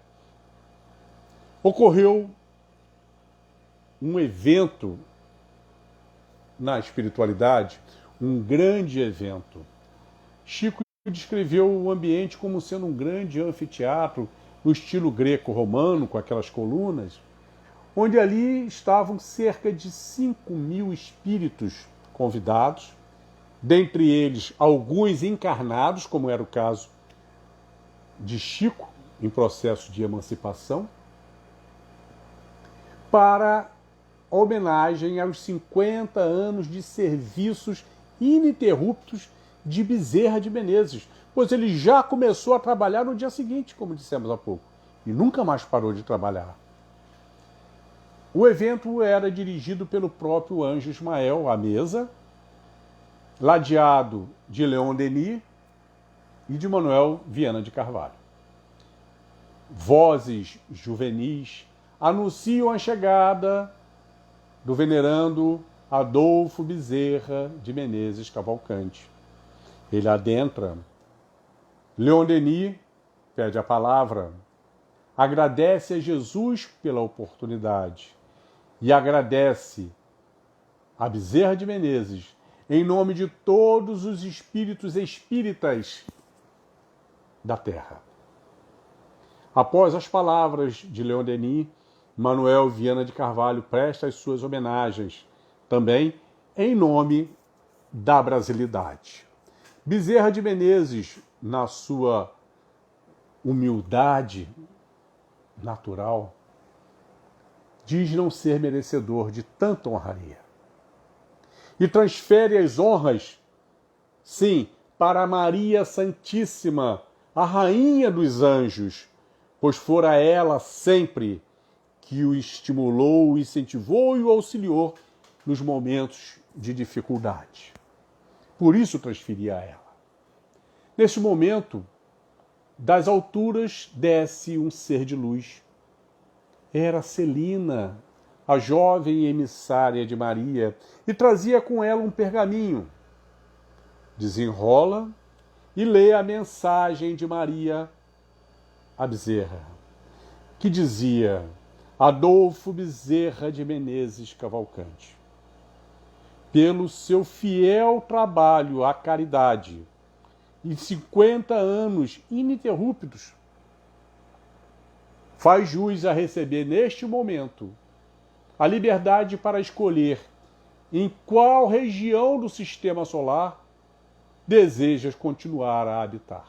ocorreu um evento na espiritualidade, um grande evento. Chico descreveu o ambiente como sendo um grande anfiteatro no estilo greco-romano, com aquelas colunas, onde ali estavam cerca de 5.000 espíritos convidados, dentre eles alguns encarnados, como era o caso de Chico, em processo de emancipação, para homenagem aos 50 anos de serviços ininterruptos de Bezerra de Menezes, pois ele já começou a trabalhar no dia seguinte, como dissemos há pouco, e nunca mais parou de trabalhar. O evento era dirigido pelo próprio Anjo Ismael à mesa, ladeado de Leon Denis e de Manuel Viana de Carvalho. Vozes juvenis anunciam a chegada do venerando Adolfo Bezerra de Menezes Cavalcante. Ele adentra. Leon Denis pede a palavra, agradece a Jesus pela oportunidade e agradece a Bezerra de Menezes em nome de todos os espíritos espíritas da Terra. Após as palavras de Leon Denis, Manuel Viana de Carvalho presta as suas homenagens, também em nome da brasilidade. Bezerra de Menezes, na sua humildade natural, diz não ser merecedor de tanta honraria. E transfere as honras, sim, para Maria Santíssima, a Rainha dos Anjos, pois fora ela sempre que o estimulou, o incentivou e o auxiliou nos momentos de dificuldade. Por isso transferia a ela. Neste momento, das alturas desce um ser de luz. Era Celina, a jovem emissária de Maria, e trazia com ela um pergaminho. Desenrola e lê a mensagem de Maria a Bezerra, que dizia: Adolfo Bezerra de Menezes Cavalcante, pelo seu fiel trabalho à caridade e 50 anos ininterruptos, faz jus a receber neste momento a liberdade para escolher em qual região do sistema solar desejas continuar a habitar.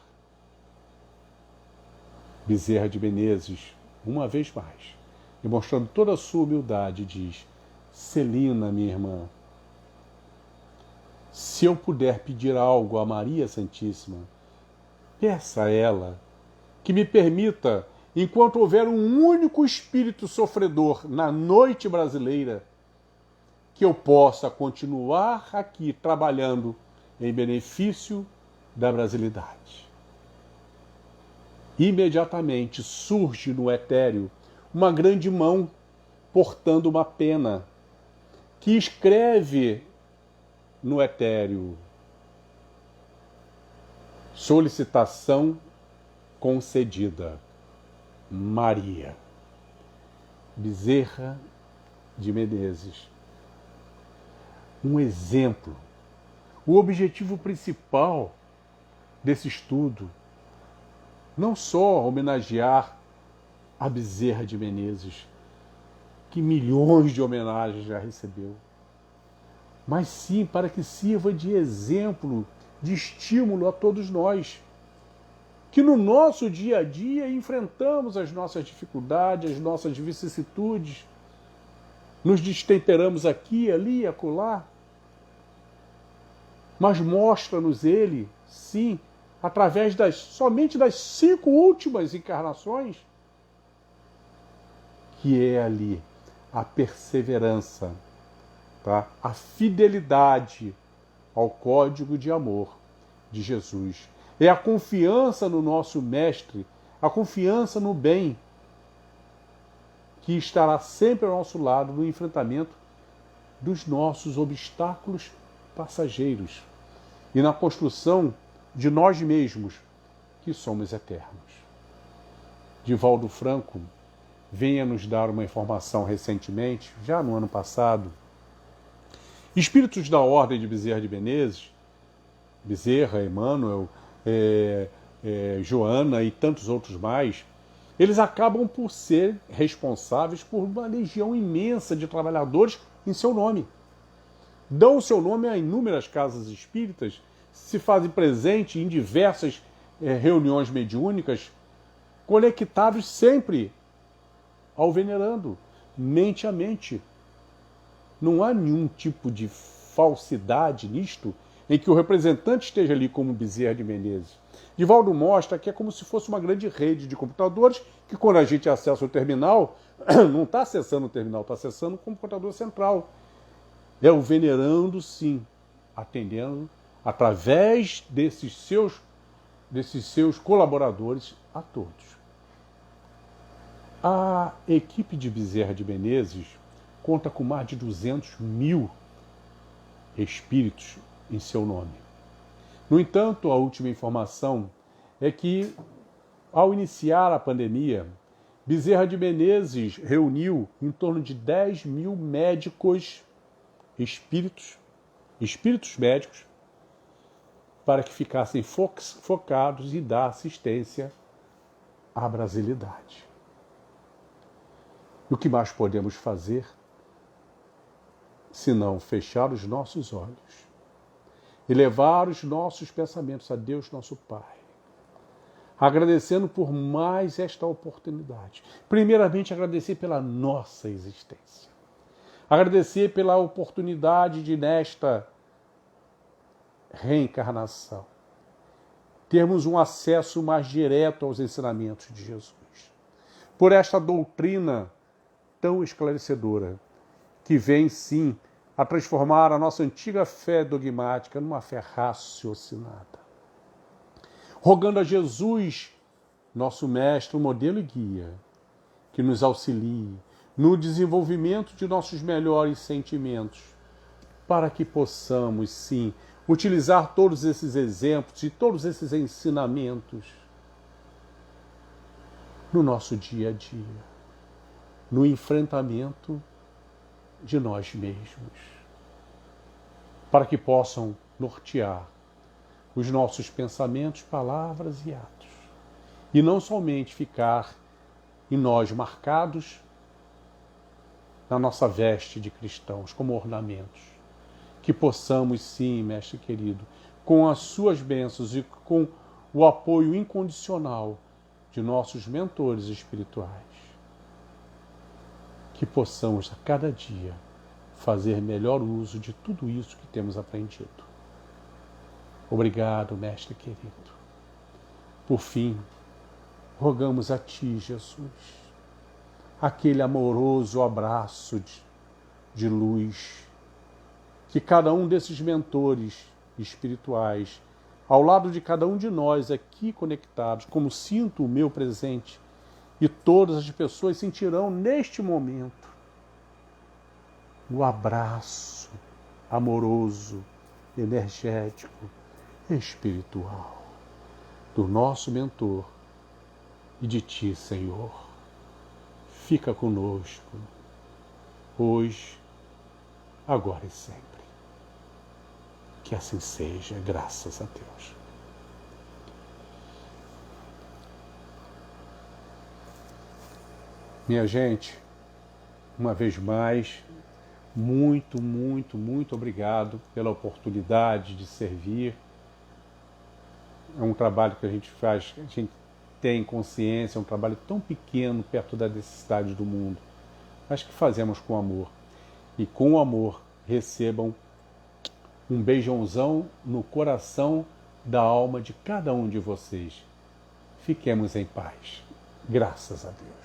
Bezerra de Menezes, uma vez mais, demonstrando toda a sua humildade, diz: Celina, minha irmã, se eu puder pedir algo a Maria Santíssima, peça a ela que me permita, enquanto houver um único espírito sofredor na noite brasileira, que eu possa continuar aqui trabalhando em benefício da brasilidade. Imediatamente surge no etéreo uma grande mão portando uma pena que escreve no etéreo: solicitação concedida. Maria. Bezerra de Menezes. Um exemplo. O objetivo principal desse estudo, não só homenagear a Bezerra de Menezes, que milhões de homenagens já recebeu, mas sim para que sirva de exemplo, de estímulo a todos nós, que no nosso dia a dia enfrentamos as nossas dificuldades, as nossas vicissitudes, nos destemperamos aqui, ali e acolá, mas mostra-nos ele, sim, através somente das 5 últimas encarnações, que é ali a perseverança, tá? A fidelidade ao código de amor de Jesus. É a confiança no nosso Mestre, a confiança no bem, que estará sempre ao nosso lado no enfrentamento dos nossos obstáculos passageiros e na construção de nós mesmos, que somos eternos. Divaldo Franco venha nos dar uma informação recentemente, já no ano passado. Espíritos da Ordem de Bezerra de Menezes, Bezerra, Emmanuel, Joana e tantos outros mais, eles acabam por ser responsáveis por uma legião imensa de trabalhadores em seu nome. Dão o seu nome a inúmeras casas espíritas, se fazem presente em diversas reuniões mediúnicas, conectados sempre ao venerando, mente a mente. Não há nenhum tipo de falsidade nisto, em que o representante esteja ali como Bezerra de Menezes. Divaldo mostra que é como se fosse uma grande rede de computadores, que quando a gente acessa o terminal, não está acessando o terminal, está acessando o computador central. É o venerando, sim, atendendo através desses seus colaboradores a todos. A equipe de Bezerra de Menezes conta com mais de 200 mil espíritos em seu nome. No entanto, a última informação é que, ao iniciar a pandemia, Bezerra de Menezes reuniu em torno de 10 mil médicos, espíritos médicos, para que ficassem focados e dar assistência à brasilidade. E o que mais podemos fazer senão fechar os nossos olhos e levar os nossos pensamentos a Deus, nosso Pai, agradecendo por mais esta oportunidade. Primeiramente, agradecer pela nossa existência. Agradecer pela oportunidade de, nesta reencarnação, termos um acesso mais direto aos ensinamentos de Jesus. Por esta doutrina tão esclarecedora, que vem, sim, a transformar a nossa antiga fé dogmática numa fé raciocinada. Rogando a Jesus, nosso mestre, modelo e guia, que nos auxilie no desenvolvimento de nossos melhores sentimentos, para que possamos, sim, utilizar todos esses exemplos e todos esses ensinamentos no nosso dia a dia, no enfrentamento de nós mesmos, para que possam nortear os nossos pensamentos, palavras e atos, e não somente ficar em nós marcados na nossa veste de cristãos como ornamentos. Que possamos, sim, mestre querido, com as suas bênçãos e com o apoio incondicional de nossos mentores espirituais, que possamos a cada dia fazer melhor uso de tudo isso que temos aprendido. Obrigado, Mestre querido. Por fim, rogamos a Ti, Jesus, aquele amoroso abraço de luz, que cada um desses mentores espirituais, ao lado de cada um de nós aqui conectados, como sinto o meu presente, e todas as pessoas sentirão neste momento o abraço amoroso, energético, espiritual do nosso mentor e de Ti, Senhor. Fica conosco, hoje, agora e sempre. Que assim seja, graças a Deus. Minha gente, uma vez mais, muito, muito, muito obrigado pela oportunidade de servir. É um trabalho que a gente faz, a gente tem consciência, é um trabalho tão pequeno perto da necessidade do mundo, mas que fazemos com amor. E com amor recebam um beijãozão no coração da alma de cada um de vocês. Fiquemos em paz. Graças a Deus.